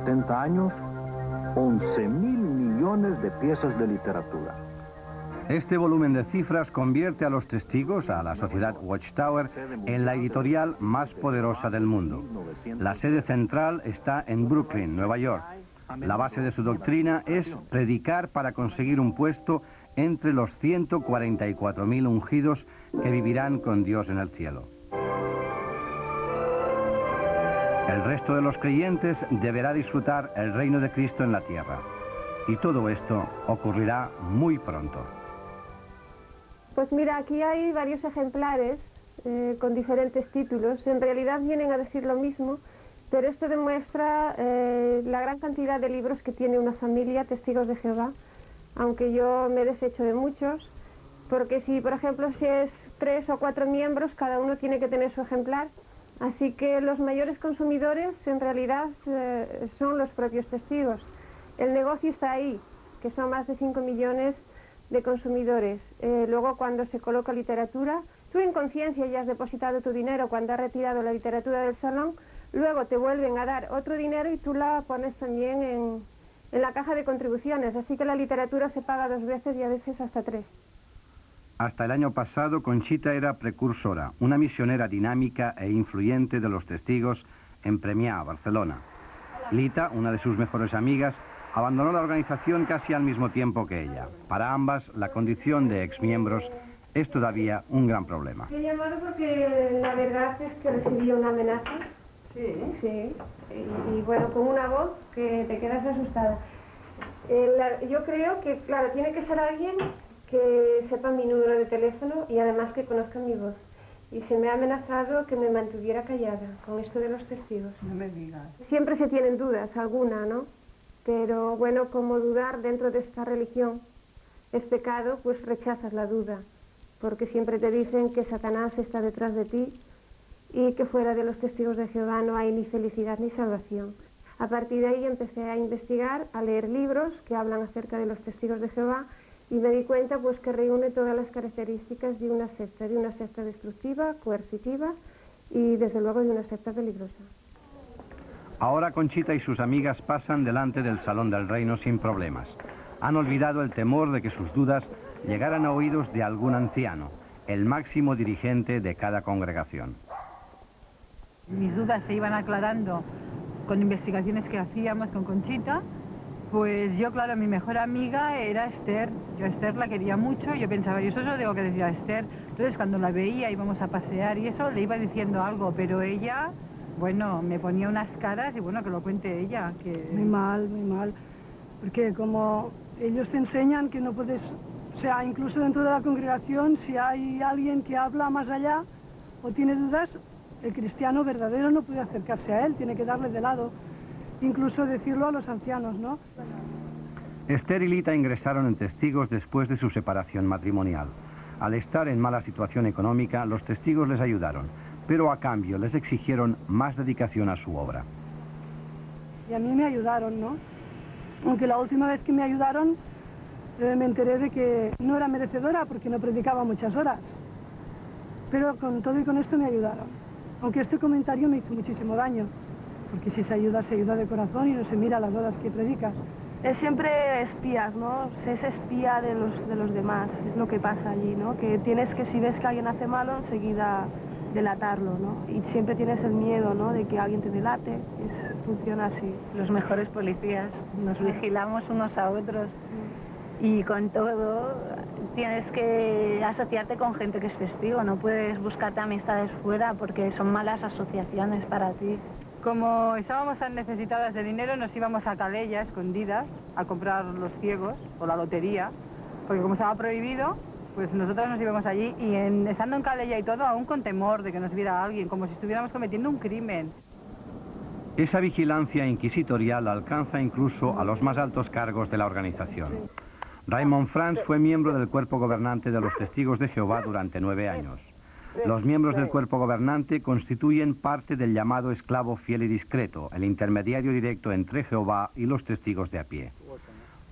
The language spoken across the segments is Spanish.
70 años, 11.000 millones de piezas de literatura. Este volumen de cifras convierte a Los Testigos, a la sociedad Watchtower, en la editorial más poderosa del mundo. La sede central está en Brooklyn, Nueva York. La base de su doctrina es predicar para conseguir un puesto entre los 144.000 ungidos que vivirán con Dios en el cielo. El resto de los creyentes deberá disfrutar el reino de Cristo en la tierra. Y todo esto ocurrirá muy pronto. Pues mira, aquí hay varios ejemplares con diferentes títulos. En realidad vienen a decir lo mismo, pero esto demuestra la gran cantidad de libros que tiene una familia Testigos de Jehová, aunque yo me desecho de muchos, porque si, por ejemplo, si es 3 o 4 miembros, cada uno tiene que tener su ejemplar. Así que los mayores consumidores en realidad son los propios testigos. El negocio está ahí, que son más de 5 millones de consumidores. Luego, cuando se coloca literatura, tú en conciencia ya has depositado tu dinero cuando has retirado la literatura del salón, luego te vuelven a dar otro dinero y tú la pones también en la caja de contribuciones. Así que la literatura se paga 2 veces y a veces hasta 3. Hasta el año pasado, Conchita era precursora, una misionera dinámica e influyente de Los Testigos en Premià, Barcelona. Lita, una de sus mejores amigas, abandonó la organización casi al mismo tiempo que ella. Para ambas, la condición de exmiembros es todavía un gran problema. He llamado porque la verdad es que recibí una amenaza. Sí. Sí. Y bueno, con una voz que te quedas asustada. Yo creo que, claro, tiene que ser alguien que sepa mi número de teléfono y además que conozca mi voz. Y se me ha amenazado que me mantuviera callada con esto de los testigos. No me digas. Siempre se tienen dudas, alguna, ¿no? Pero bueno, como dudar dentro de esta religión es pecado, pues rechazas la duda. Porque siempre te dicen que Satanás está detrás de ti y que fuera de los testigos de Jehová no hay ni felicidad ni salvación. A partir de ahí empecé a investigar, a leer libros que hablan acerca de los testigos de Jehová y me di cuenta pues que reúne todas las características de una secta destructiva, coercitiva y desde luego de una secta peligrosa. Ahora Conchita y sus amigas pasan delante del Salón del Reino sin problemas. Han olvidado el temor de que sus dudas llegaran a oídos de algún anciano, el máximo dirigente de cada congregación. Mis dudas se iban aclarando con investigaciones que hacíamos con Conchita. Pues yo, claro, mi mejor amiga era Esther. Yo a Esther la quería mucho, yo pensaba, yo eso se lo tengo que decir a Esther. Entonces cuando la veía, íbamos a pasear y eso, le iba diciendo algo, pero ella, bueno, me ponía unas caras y bueno, que lo cuente ella. Que... Muy mal, porque como ellos te enseñan que no puedes, o sea, incluso dentro de la congregación, si hay alguien que habla más allá o tiene dudas, el cristiano verdadero no puede acercarse a él, tiene que darle de lado. Incluso decirlo a los ancianos, ¿no? Esther y Lita ingresaron en Testigos después de su separación matrimonial. Al estar en mala situación económica, los testigos les ayudaron, pero a cambio les exigieron más dedicación a su obra. Y a mí me ayudaron, ¿no? Aunque la última vez que me ayudaron me enteré de que no era merecedora porque no predicaba muchas horas. Pero con todo y con esto me ayudaron. Aunque este comentario me hizo muchísimo daño. Porque si se ayuda de corazón y no se mira las horas que predicas. Es siempre espías, ¿no? Es espía de los demás, es lo que pasa allí, ¿no? Que tienes que, si ves que alguien hace malo, enseguida delatarlo, ¿no? Y siempre tienes el miedo, ¿no? De que alguien te delate, funciona así. Los mejores policías, nos vigilamos unos a otros y con todo tienes que asociarte con gente que es testigo, no puedes buscarte amistades fuera porque son malas asociaciones para ti. Como estábamos tan necesitadas de dinero, nos íbamos a Calella, escondidas, a comprar los ciegos o la lotería, porque como estaba prohibido, pues nosotros nos íbamos allí y estando en Calella y todo, aún con temor de que nos viera alguien, como si estuviéramos cometiendo un crimen. Esa vigilancia inquisitorial alcanza incluso a los más altos cargos de la organización. Raymond Franz fue miembro del cuerpo gobernante de los Testigos de Jehová durante 9 años. Los miembros del cuerpo gobernante constituyen parte del llamado esclavo fiel y discreto, el intermediario directo entre Jehová y los testigos de a pie.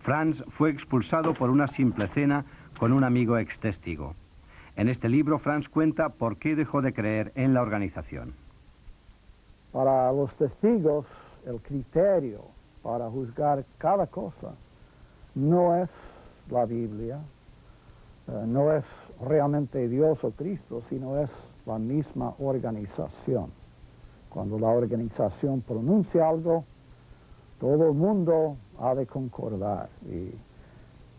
Franz fue expulsado por una simple cena con un amigo ex testigo. En este libro, Franz cuenta por qué dejó de creer en la organización. Para los testigos, el criterio para juzgar cada cosa. No es la Biblia, no es realmente Dios o Cristo, sino es la misma organización. Cuando la organización pronuncia algo, todo el mundo ha de concordar. Y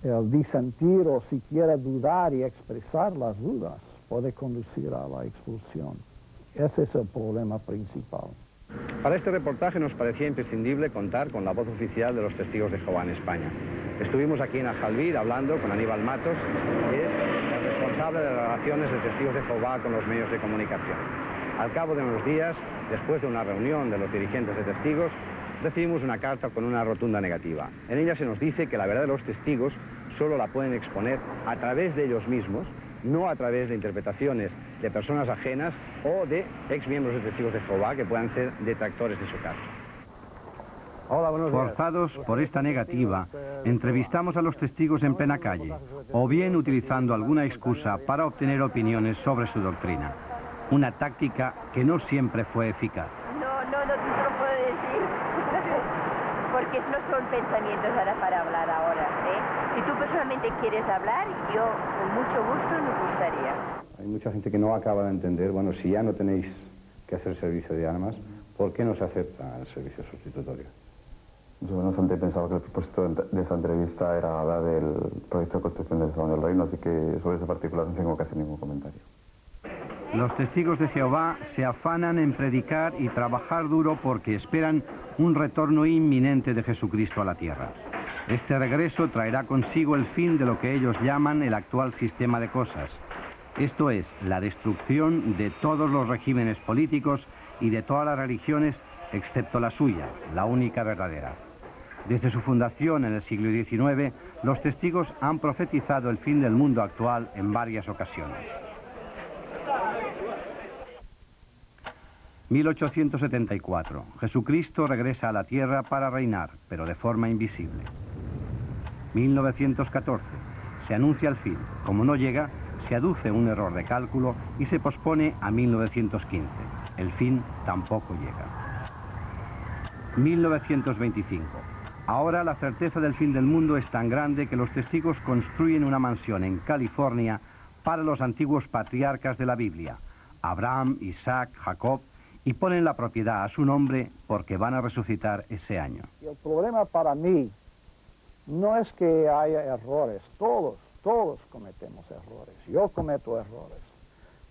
el disentir o siquiera dudar y expresar las dudas puede conducir a la expulsión. Ese es el problema principal. Para este reportaje nos parecía imprescindible contar con la voz oficial de los Testigos de Jehová en España. Estuvimos aquí en Ajalvid hablando con Aníbal Matos, que es el responsable de las relaciones de Testigos de Jehová con los medios de comunicación. Al cabo de unos días, después de una reunión de los dirigentes de Testigos, recibimos una carta con una rotunda negativa. En ella se nos dice que la verdad de los testigos solo la pueden exponer a través de ellos mismos, no a través de interpretaciones de personas ajenas o de exmiembros de Testigos de Jehová que puedan ser detractores de su caso. Hola, buenos días. Forzados por esta negativa, entrevistamos a los testigos en plena calle, o bien utilizando alguna excusa para obtener opiniones sobre su doctrina. Una táctica que no siempre fue eficaz. No te lo puedo decir, porque no son pensamientos ahora para hablar ahora, ¿eh? Si tú personalmente quieres hablar, yo con mucho gusto nos gustaría. Hay mucha gente que no acaba de entender, bueno, si ya no tenéis que hacer servicio de armas, ¿por qué no se acepta el servicio sustitutorio? Yo honestamente pensaba que el propósito de esta entrevista era hablar del proyecto de construcción del Salón del Reino, así que sobre ese particular no tengo que hacer ningún comentario. Los Testigos de Jehová se afanan en predicar y trabajar duro porque esperan un retorno inminente de Jesucristo a la tierra. Este regreso traerá consigo el fin de lo que ellos llaman el actual sistema de cosas. Esto es, la destrucción de todos los regímenes políticos y de todas las religiones, excepto la suya, la única verdadera. Desde su fundación en el siglo XIX, los testigos han profetizado el fin del mundo actual en varias ocasiones. 1874. Jesucristo regresa a la tierra para reinar, pero de forma invisible. 1914. Se anuncia el fin. Como no llega, se aduce un error de cálculo y se pospone a 1915. El fin tampoco llega. 1925. Ahora la certeza del fin del mundo es tan grande que los testigos construyen una mansión en California para los antiguos patriarcas de la Biblia, Abraham, Isaac, Jacob, y ponen la propiedad a su nombre porque van a resucitar ese año. Y el problema para mí no es que haya errores, todos cometemos errores, yo cometo errores,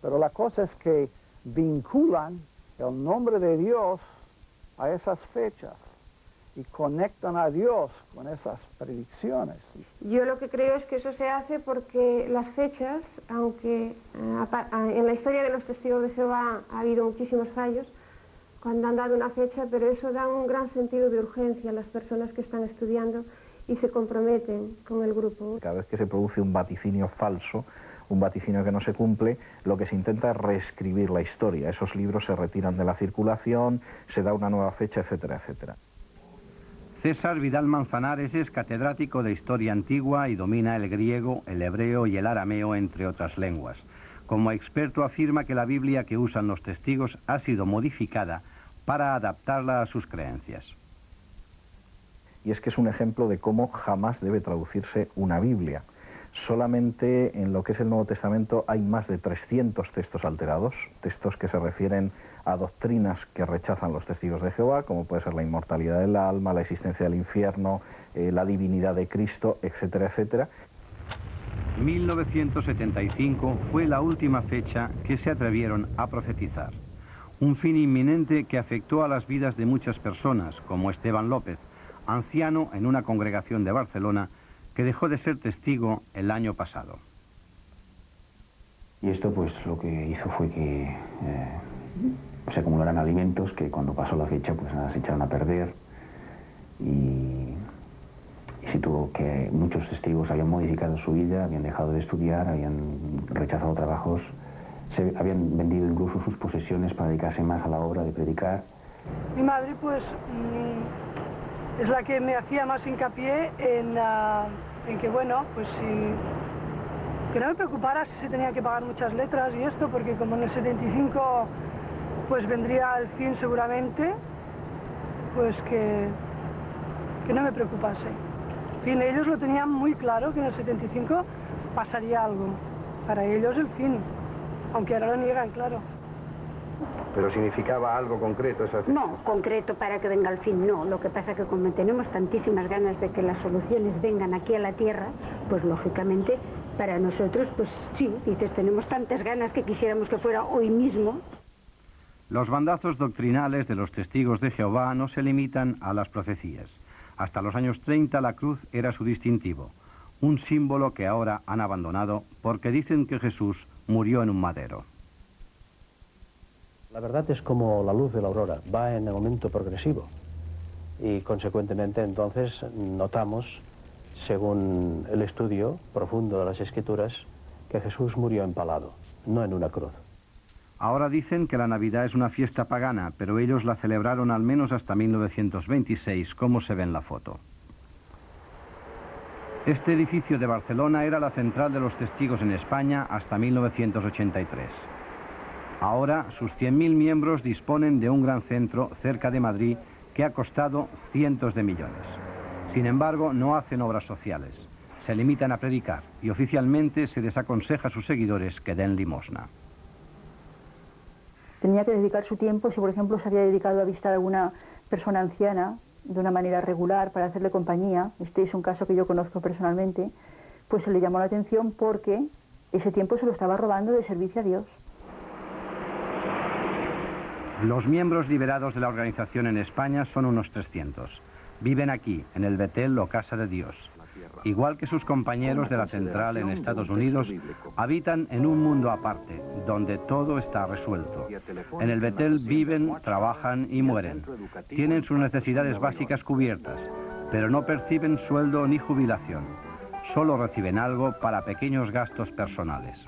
pero la cosa es que vinculan el nombre de Dios a esas fechas y conectan a Dios con esas predicciones. Yo lo que creo es que eso se hace porque las fechas, aunque en la historia de los Testigos de Jehová ha habido muchísimos fallos cuando han dado una fecha, pero eso da un gran sentido de urgencia a las personas que están estudiando y se comprometen con el grupo. Cada vez que se produce un vaticinio falso, un vaticinio que no se cumple, lo que se intenta es reescribir la historia. Esos libros se retiran de la circulación, se da una nueva fecha, etcétera, etcétera. César Vidal Manzanares es catedrático de Historia Antigua y domina el griego, el hebreo y el arameo, entre otras lenguas. Como experto afirma que la Biblia que usan los testigos ha sido modificada para adaptarla a sus creencias. Y es que es un ejemplo de cómo jamás debe traducirse una Biblia. Solamente en lo que es el Nuevo Testamento hay más de 300 textos alterados, textos que se refieren a doctrinas que rechazan los testigos de Jehová, como puede ser la inmortalidad del alma, la existencia del infierno, la divinidad de Cristo, etcétera, etcétera. 1975 fue la última fecha que se atrevieron a profetizar. Un fin inminente que afectó a las vidas de muchas personas, como Esteban López, anciano en una congregación de Barcelona, que dejó de ser testigo el año pasado. Y esto pues lo que hizo fue que se acumularan alimentos que cuando pasó la fecha pues nada, se echaron a perder y se tuvo que muchos testigos habían modificado su vida, habían dejado de estudiar, habían rechazado trabajos, se habían vendido incluso sus posesiones para dedicarse más a la obra de predicar. Mi madre pues es la que me hacía más hincapié en que bueno, pues que no me preocupara si se tenía que pagar muchas letras y esto, porque como en el 75 pues vendría el fin seguramente, pues que que no me preocupase. En fin, ellos lo tenían muy claro que en el 75 pasaría algo. Para ellos el fin, aunque ahora lo niegan, claro. ¿Pero significaba algo concreto esa fecha? No, concreto para que venga el fin, no. Lo que pasa es que como tenemos tantísimas ganas de que las soluciones vengan aquí a la Tierra, pues lógicamente para nosotros, pues sí, dices, tenemos tantas ganas que quisiéramos que fuera hoy mismo. Los bandazos doctrinales de los testigos de Jehová no se limitan a las profecías. Hasta los años 30 la cruz era su distintivo, un símbolo que ahora han abandonado porque dicen que Jesús murió en un madero. La verdad es como la luz de la aurora, va en aumento progresivo y consecuentemente entonces notamos, según el estudio profundo de las Escrituras, que Jesús murió empalado, no en una cruz. Ahora dicen que la Navidad es una fiesta pagana, pero ellos la celebraron al menos hasta 1926, como se ve en la foto. Este edificio de Barcelona era la central de los testigos en España hasta 1983. Ahora sus 100.000 miembros disponen de un gran centro cerca de Madrid que ha costado cientos de millones. Sin embargo, no hacen obras sociales. Se limitan a predicar y oficialmente se desaconseja a sus seguidores que den limosna. Tenía que dedicar su tiempo, si por ejemplo se había dedicado a visitar a alguna persona anciana de una manera regular para hacerle compañía, este es un caso que yo conozco personalmente, pues se le llamó la atención porque ese tiempo se lo estaba robando de servicio a Dios. Los miembros liberados de la organización en España son unos 300. Viven aquí, en el Betel o Casa de Dios. Igual que sus compañeros de la central en Estados Unidos, habitan en un mundo aparte, donde todo está resuelto. En el Betel viven, trabajan y mueren. Tienen sus necesidades básicas cubiertas, pero no perciben sueldo ni jubilación. Solo reciben algo para pequeños gastos personales.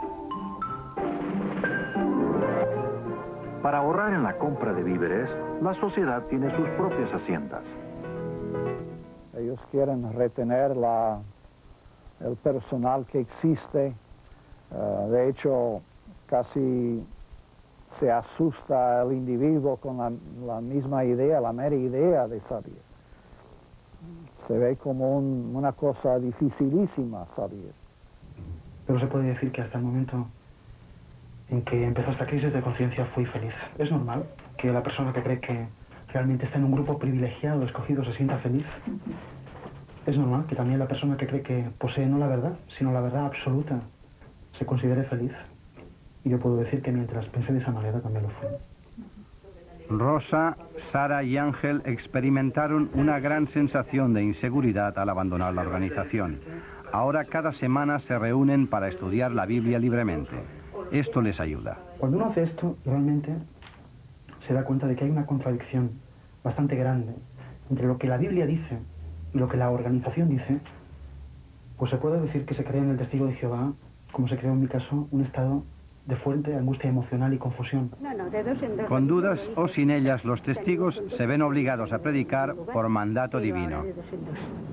Para ahorrar en la compra de víveres, la sociedad tiene sus propias haciendas. Ellos quieren retener el personal que existe. De hecho, casi se asusta el individuo con la misma idea, la mera idea de salir. Se ve como una cosa dificilísima salir. Pero se puede decir que hasta el momento en que empezó esta crisis de conciencia fui feliz. Es normal que la persona que cree que realmente está en un grupo privilegiado, escogido, se sienta feliz. Es normal que también la persona que cree que posee no la verdad, sino la verdad absoluta, se considere feliz. Y yo puedo decir que mientras pensé de esa manera también lo fui. Rosa, Sara y Ángel experimentaron una gran sensación de inseguridad al abandonar la organización. Ahora cada semana se reúnen para estudiar la Biblia libremente. Esto les ayuda. Cuando uno hace esto, realmente se da cuenta de que hay una contradicción bastante grande entre lo que la Biblia dice y lo que la organización dice. Pues se puede decir que se crea en el testigo de Jehová, como se creó en mi caso, un estado de fuerte angustia emocional y confusión. Con dudas o sin ellas, los testigos se ven obligados a predicar por mandato divino.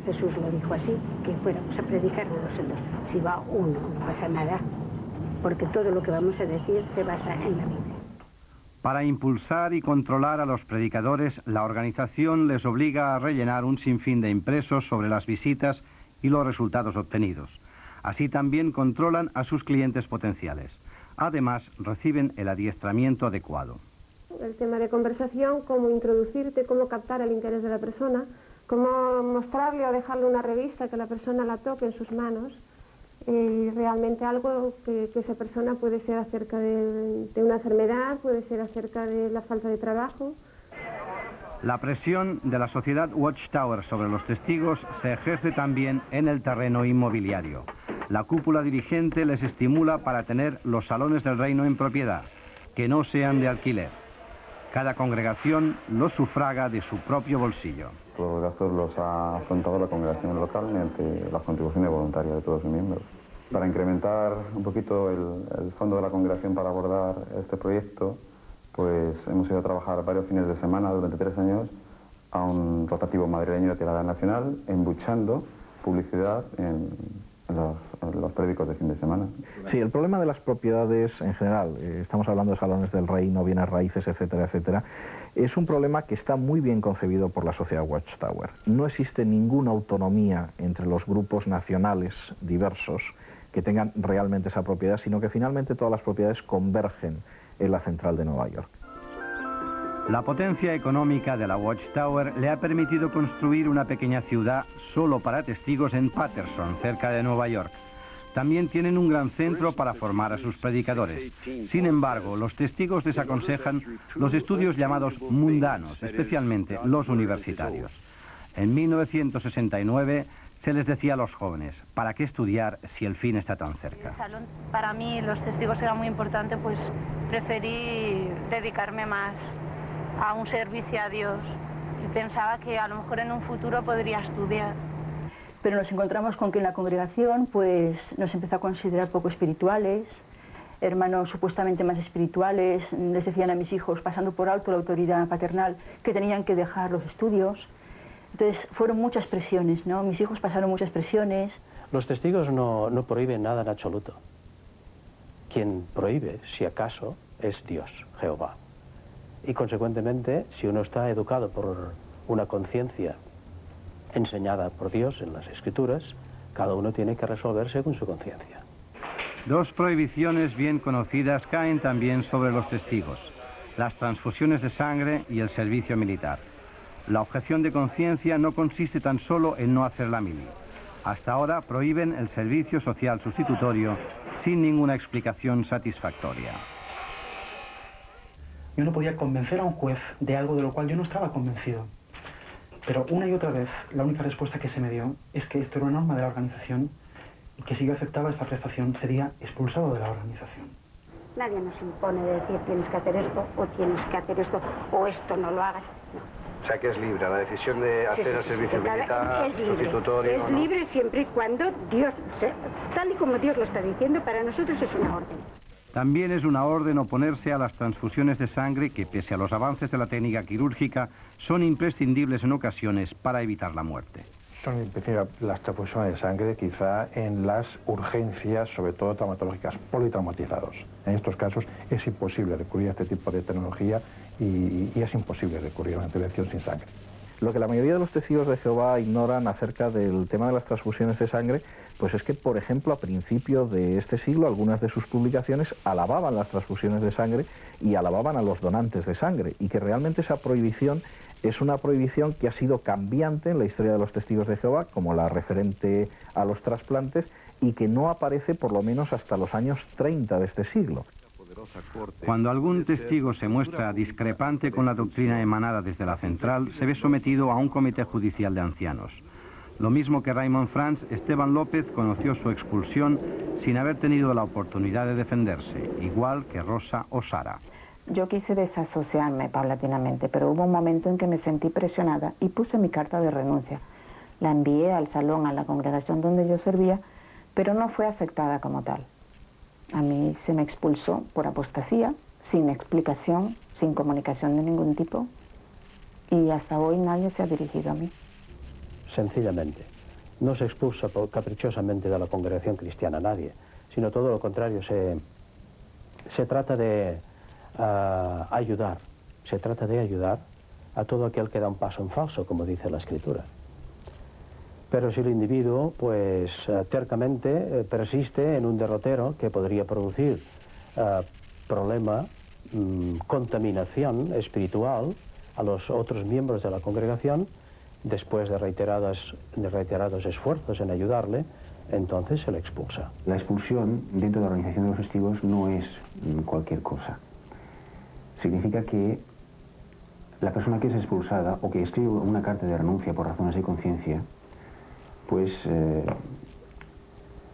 Jesús lo dijo así, que fuéramos a predicar de dos en dos. Si va uno, no pasa nada, porque todo lo que vamos a decir se basa en la Biblia. Para impulsar y controlar a los predicadores, la organización les obliga a rellenar un sinfín de impresos sobre las visitas y los resultados obtenidos. Así también controlan a sus clientes potenciales. Además, reciben el adiestramiento adecuado. El tema de conversación, cómo introducirte, cómo captar el interés de la persona, cómo mostrarle o dejarle una revista que la persona la toque en sus manos. Y realmente algo que esa persona puede ser acerca de una enfermedad, puede ser acerca de la falta de trabajo. La presión de la sociedad Watchtower sobre los testigos se ejerce también en el terreno inmobiliario. La cúpula dirigente les estimula para tener los salones del reino en propiedad, que no sean de alquiler. Cada congregación los sufraga de su propio bolsillo. Los gastos los ha afrontado la congregación local mediante las contribuciones voluntarias de todos sus miembros. Para incrementar un poquito el fondo de la congregación para abordar este proyecto, pues hemos ido a trabajar varios fines de semana durante 3 años a un rotativo madrileño de tirada nacional, embuchando publicidad en los periódicos de fin de semana. Sí, el problema de las propiedades en general, estamos hablando de salones del reino, bienes raíces, etcétera, etcétera, Es un problema que está muy bien concebido por la sociedad Watchtower. No existe ninguna autonomía entre los grupos nacionales diversos que tengan realmente esa propiedad, sino que finalmente todas las propiedades convergen en la central de Nueva York. La potencia económica de la Watchtower le ha permitido construir una pequeña ciudad solo para testigos en Paterson, cerca de Nueva York. También tienen un gran centro para formar a sus predicadores. Sin embargo, los testigos desaconsejan los estudios llamados mundanos, especialmente los universitarios. En 1969 se les decía a los jóvenes, ¿para qué estudiar si el fin está tan cerca? Para mí los testigos era muy importante, pues preferí dedicarme más a un servicio a Dios. Y pensaba que a lo mejor en un futuro podría estudiar. Pero nos encontramos con que en la congregación pues nos empezó a considerar poco espirituales, hermanos supuestamente más espirituales, les decían a mis hijos, pasando por alto la autoridad paternal, que tenían que dejar los estudios. Entonces fueron muchas presiones, ¿no? Mis hijos pasaron muchas presiones. Los testigos no prohíben nada en absoluto. Quien prohíbe, si acaso, es Dios, Jehová. Y consecuentemente, si uno está educado por una conciencia enseñada por Dios en las Escrituras, cada uno tiene que resolver según su conciencia. Dos prohibiciones bien conocidas caen también sobre los testigos: las transfusiones de sangre y el servicio militar. La objeción de conciencia no consiste tan solo en no hacer la mili. Hasta ahora prohíben el servicio social sustitutorio sin ninguna explicación satisfactoria. Yo no podía convencer a un juez de algo de lo cual yo no estaba convencido. Pero una y otra vez, la única respuesta que se me dio es que esto era una norma de la organización y que si yo aceptaba esta prestación sería expulsado de la organización. Nadie nos impone de decir tienes que hacer esto o tienes que hacer esto o esto no lo hagas. No. O sea que es libre, la decisión de hacer el servicio militar, sustitutorio. Es libre siempre y cuando Dios, tal y como Dios lo está diciendo, para nosotros es una orden. También es una orden oponerse a las transfusiones de sangre que, pese a los avances de la técnica quirúrgica, son imprescindibles en ocasiones para evitar la muerte. Son imprescindibles las transfusiones de sangre quizá en las urgencias, sobre todo traumatológicas, politraumatizados. En estos casos es imposible recurrir a este tipo de tecnología y es imposible recurrir a una intervención sin sangre. Lo que la mayoría de los testigos de Jehová ignoran acerca del tema de las transfusiones de sangre, pues es que, por ejemplo, a principios de este siglo, algunas de sus publicaciones alababan las transfusiones de sangre y alababan a los donantes de sangre, y que realmente esa prohibición es una prohibición que ha sido cambiante en la historia de los testigos de Jehová, como la referente a los trasplantes, y que no aparece por lo menos hasta los años 30 de este siglo. Cuando algún testigo se muestra discrepante con la doctrina emanada desde la central, se ve sometido a un comité judicial de ancianos. Lo mismo que Raymond Franz, Esteban López conoció su expulsión sin haber tenido la oportunidad de defenderse, igual que Rosa o Sara. Yo quise desasociarme paulatinamente, pero hubo un momento en que me sentí presionada y puse mi carta de renuncia. La envié al salón, a la congregación donde yo servía, pero no fue aceptada como tal. A mí se me expulsó por apostasía, sin explicación, sin comunicación de ningún tipo, y hasta hoy nadie se ha dirigido a mí. Sencillamente, no se expulsa caprichosamente de la congregación cristiana a nadie, sino todo lo contrario, se trata de ayudar, se trata de ayudar a todo aquel que da un paso en falso, como dice la Escritura. Pero si el individuo, pues, tercamente persiste en un derrotero que podría producir problema, contaminación espiritual a los otros miembros de la congregación, después de reiterados esfuerzos en ayudarle, entonces se le expulsa. La expulsión dentro de la organización de los testigos no es cualquier cosa. Significa que la persona que es expulsada o que escribe una carta de renuncia por razones de conciencia, pues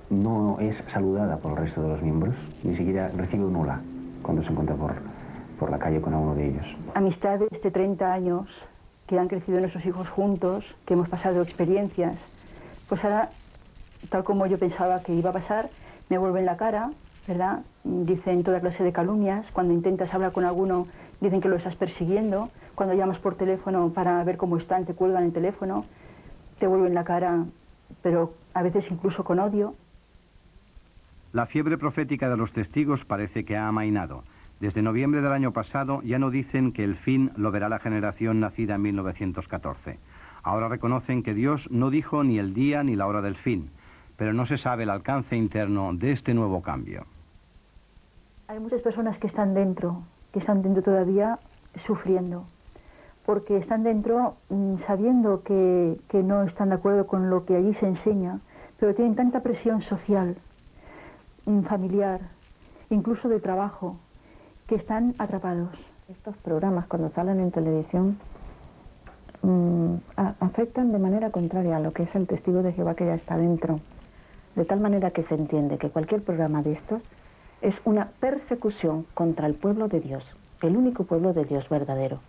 no es saludada por el resto de los miembros, ni siquiera recibe un hola cuando se encuentra por la calle con alguno de ellos. Amistades de 30 años, que han crecido nuestros hijos juntos, que hemos pasado experiencias, pues ahora, tal como yo pensaba que iba a pasar, me vuelven la cara, ¿verdad? Dicen toda clase de calumnias, cuando intentas hablar con alguno dicen que lo estás persiguiendo, cuando llamas por teléfono para ver cómo están, te cuelgan el teléfono, te vuelven la cara, pero a veces incluso con odio. La fiebre profética de los testigos parece que ha amainado. Desde noviembre del año pasado ya no dicen que el fin lo verá la generación nacida en 1914. Ahora reconocen que Dios no dijo ni el día ni la hora del fin, pero no se sabe el alcance interno de este nuevo cambio. Hay muchas personas que están dentro todavía sufriendo, porque están dentro sabiendo que no están de acuerdo con lo que allí se enseña, pero tienen tanta presión social, familiar, incluso de trabajo, que están atrapados. Estos programas, cuando salen en televisión, afectan de manera contraria a lo que es el testigo de Jehová que ya está dentro, de tal manera que se entiende que cualquier programa de estos es una persecución contra el pueblo de Dios, el único pueblo de Dios verdadero.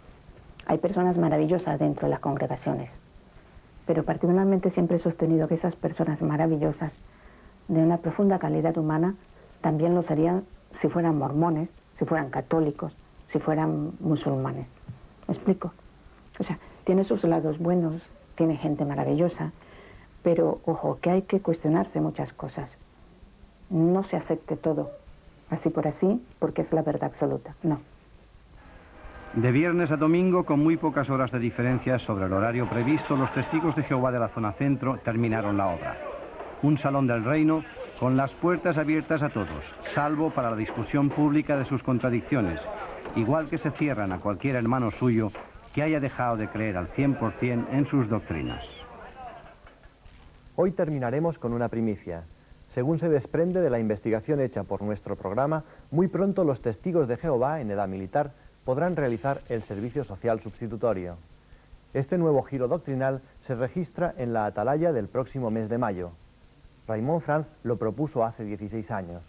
Hay personas maravillosas dentro de las congregaciones, pero particularmente siempre he sostenido que esas personas maravillosas, de una profunda calidad humana, también lo serían si fueran mormones, si fueran católicos, si fueran musulmanes. ¿Me explico? O sea, tiene sus lados buenos, tiene gente maravillosa, pero ojo, que hay que cuestionarse muchas cosas. No se acepte todo así por así, porque es la verdad absoluta, no. De viernes a domingo, con muy pocas horas de diferencia sobre el horario previsto, los testigos de Jehová de la zona centro terminaron la obra. Un salón del reino con las puertas abiertas a todos, salvo para la discusión pública de sus contradicciones, igual que se cierran a cualquier hermano suyo que haya dejado de creer al 100% en sus doctrinas. Hoy terminaremos con una primicia. Según se desprende de la investigación hecha por nuestro programa, muy pronto los testigos de Jehová en edad militar podrán realizar el servicio social sustitutorio. Este nuevo giro doctrinal se registra en la atalaya del próximo mes de mayo. Raymond Franz lo propuso hace 16 años.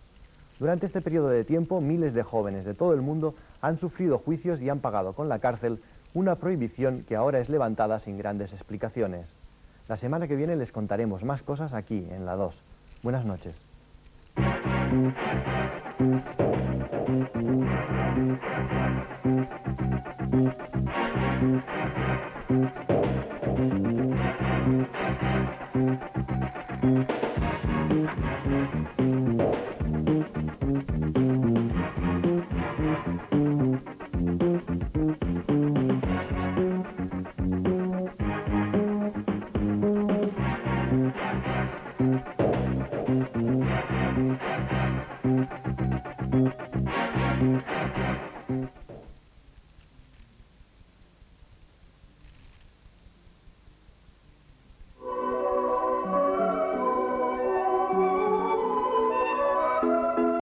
Durante este periodo de tiempo, miles de jóvenes de todo el mundo han sufrido juicios y han pagado con la cárcel una prohibición que ahora es levantada sin grandes explicaciones. La semana que viene les contaremos más cosas aquí, en la 2. Buenas noches.